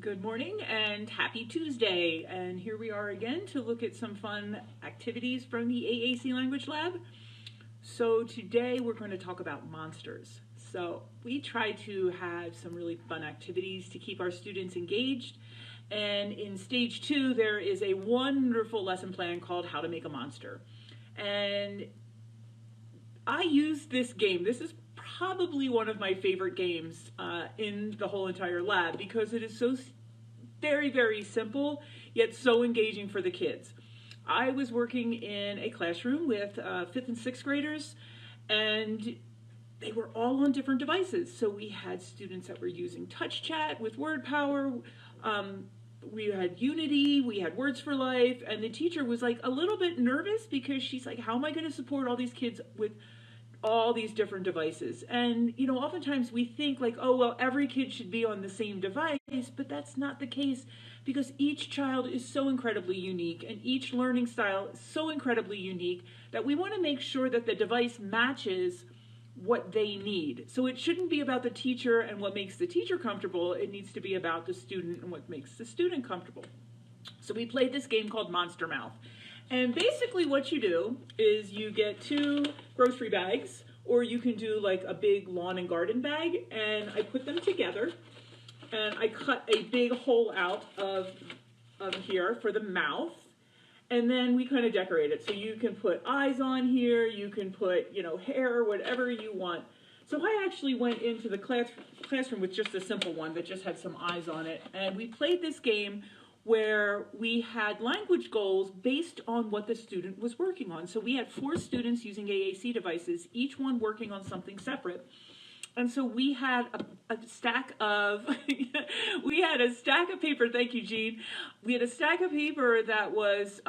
Good morning and happy Tuesday. And here we are again to look at some fun activities from the AAC Language Lab. So today we're going to talk about monsters. So we try to have some really fun activities to keep our students engaged. And in stage 2, there is a wonderful lesson plan called How to Make a Monster. And I use this game. This is probably one of my favorite games in the whole entire lab because it is so very simple yet so engaging for the kids. I was working in a classroom with 5th and 6th graders, and they were all on different devices. So we had students that were using touch chat with word power, we had Unity, we had Words for Life, and the teacher was like a little bit nervous because she's like, how am I going to support all these kids with all these different devices? And you know, oftentimes we think like, oh well, every kid should be on the same device, but that's not the case because each child is so incredibly unique and each learning style is so incredibly unique that we want to make sure that the device matches what they need. So it shouldn't be about the teacher and what makes the teacher comfortable. It needs to be about the student and what makes the student comfortable. So we played this game called Monster Mouth. And basically what you do is you get 2 grocery bags, or you can do like a big lawn and garden bag, and I put them together and I cut a big hole out of here for the mouth, and then we kind of decorate it. So you can put eyes on here, you can put, you know, hair, whatever you want. So I actually went into the classroom with just a simple one that just had some eyes on it, and we played this game where we had language goals based on what the student was working on. So we had 4 students using AAC devices, each one working on something separate. And so we had a stack of, we had a stack of paper, thank you, Jean. We had a stack of paper that was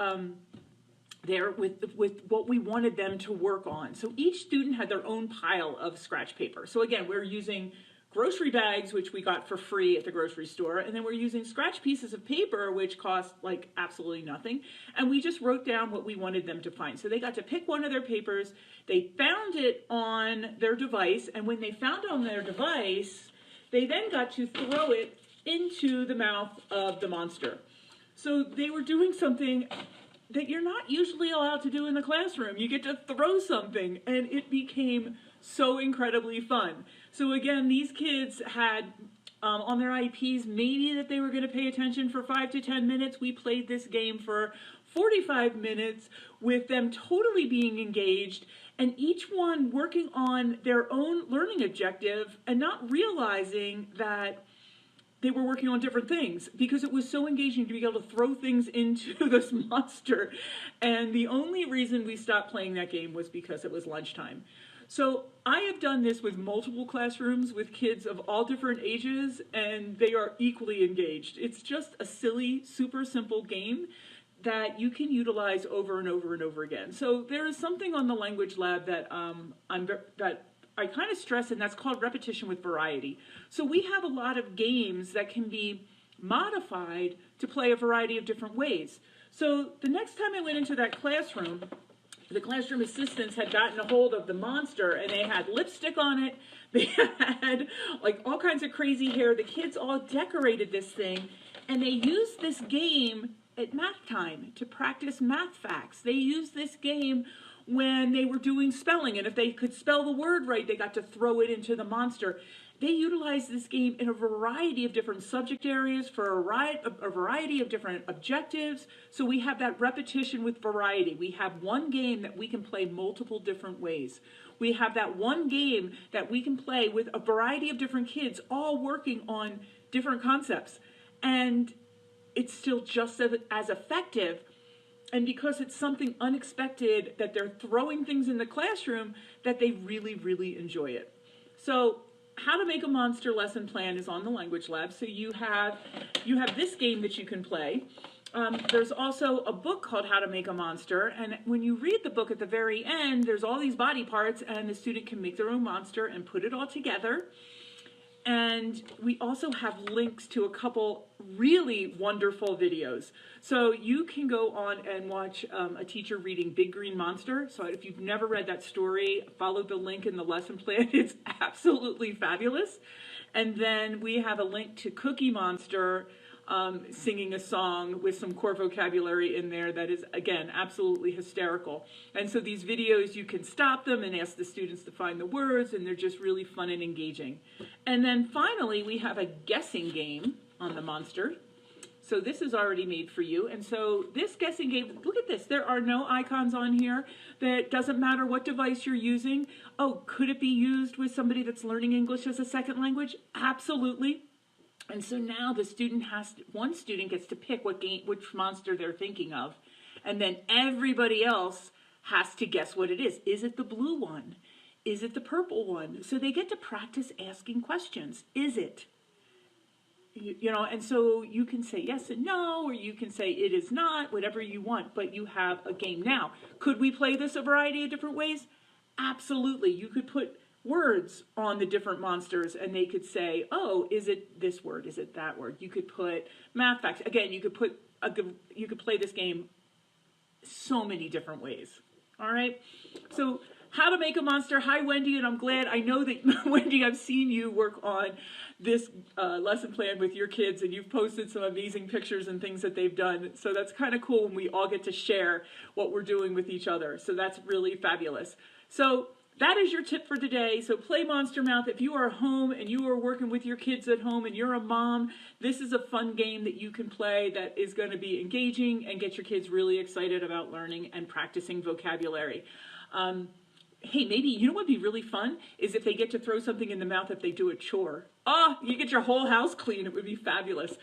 there with what we wanted them to work on. So each student had their own pile of scratch paper. So again, we're using grocery bags, which we got for free at the grocery store, and then we're using scratch pieces of paper, which cost like absolutely nothing, and we just wrote down what we wanted them to find. So they got to pick one of their papers, they found it on their device, and when they found it on their device, they then got to throw it into the mouth of the monster. So they were doing something that you're not usually allowed to do in the classroom. You get to throw something, and it became so incredibly fun. So again, these kids had on their IEPs maybe that they were going to pay attention for 5 to 10 minutes. We played this game for 45 minutes with them totally being engaged and each one working on their own learning objective and not realizing that they were working on different things because it was so engaging to be able to throw things into this monster. And the only reason we stopped playing that game was because it was lunchtime. So I have done this with multiple classrooms with kids of all different ages, and they are equally engaged. It's just a silly, super simple game that you can utilize over and over and over again. So there is something on the Language Lab that I kind of stress, and that's called repetition with variety. So we have a lot of games that can be modified to play a variety of different ways. So the next time I went into that classroom, the classroom assistants had gotten a hold of the monster and they had lipstick on it. They had like all kinds of crazy hair. The kids all decorated this thing and they used this game at math time to practice math facts. They used this game when they were doing spelling, and if they could spell the word right, they got to throw it into the monster. They utilized this game in a variety of different subject areas for a variety of different objectives. So we have that repetition with variety. We have one game that we can play multiple different ways. We have that one game that we can play with a variety of different kids all working on different concepts. And it's still just as effective. And because it's something unexpected that they're throwing things in the classroom, that they really enjoy it. So How to Make a Monster lesson plan is on the Language Lab. So you have this game that you can play. There's also a book called How to Make a Monster, and when you read the book at the very end, there's all these body parts, and the student can make their own monster and put it all together. And we also have links to a couple really wonderful videos. So you can go on and watch a teacher reading Big Green Monster. So if you've never read that story, follow the link in the lesson plan. It's absolutely fabulous. And then we have a link to Cookie Monster singing a song with some core vocabulary in there that is, again, absolutely hysterical. And so these videos, you can stop them and ask the students to find the words, and they're just really fun and engaging. And then finally, we have a guessing game on the monster. So this is already made for you. And so this guessing game, look at this. There are no icons on here. That doesn't matter what device you're using. Oh, could it be used with somebody that's learning English as a second language? Absolutely. And so now the student one student gets to pick which monster they're thinking of. And then everybody else has to guess what it is. Is it the blue one? Is it the purple one? So they get to practice asking questions. Is it? You know, and so you can say yes and no, or you can say it is not, whatever you want, but you have a game. Now, could we play this a variety of different ways? Absolutely. You could put words on the different monsters and they could say, oh, is it this word? Is it that word? You could put math facts. Again, you could play this game so many different ways. All right. So how to make a monster. Hi, Wendy, and I'm glad. I know that, Wendy, I've seen you work on this lesson plan with your kids, and you've posted some amazing pictures and things that they've done. So that's kind of cool when we all get to share what we're doing with each other. So that's really fabulous. So that is your tip for today. So play Monster Mouth. If you are home and you are working with your kids at home and you're a mom, this is a fun game that you can play that is going to be engaging and get your kids really excited about learning and practicing vocabulary. Hey, maybe, you know what would be really fun is if they get to throw something in the mouth if they do a chore. Oh, you get your whole house clean. It would be fabulous.